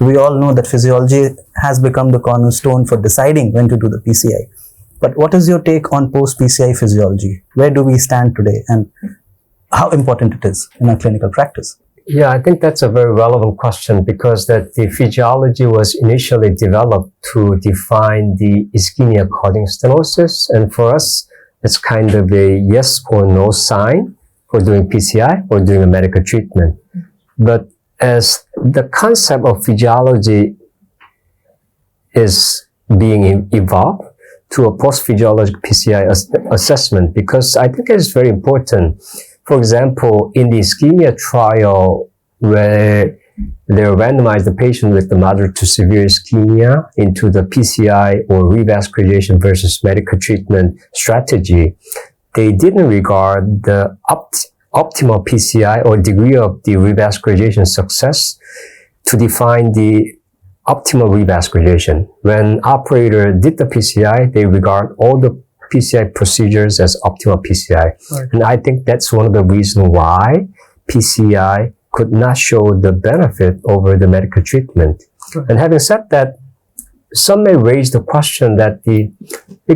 We all know that physiology has become the cornerstone for deciding when to do the PCI. But what is your take on post-PCI physiology? Where do we stand today and how important it is in our clinical practice? Yeah, I think that's a very relevant question because that the physiology was initially developed to define the ischemia causing stenosis. And for us, it's kind of a yes or no sign for doing PCI or doing a medical treatment. But as the concept of physiology is being evolved to a post-physiologic PCI assessment, because I think it's very important. For example, in the ischemia trial, where they randomized the patient with the moderate to severe ischemia into the PCI or revascularization versus medical treatment strategy, they didn't regard the optimal PCI or degree of the revascularization success to define the optimal revascularization. When operator did the PCI, they regard all the PCI procedures as optimal PCI. Right. And I think that's one of the reasons why PCI could not show the benefit over the medical treatment. Right. And having said that, some may raise the question that we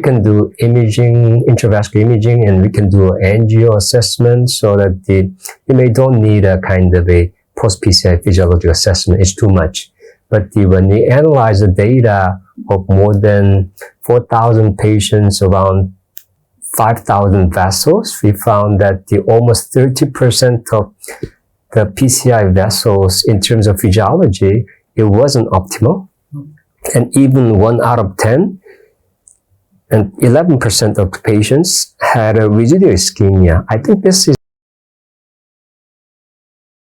can do imaging, intravascular imaging, and we can do angio assessment so that you may don't need a kind of a post-PCI physiological assessment. It's too much. But when we analyze the data of more than 4,000 patients, around 5,000 vessels, we found that almost 30% of the PCI vessels in terms of physiology, it wasn't optimal. And even 1 out of 10 and 11% of the patients had a residual ischemia. I think this is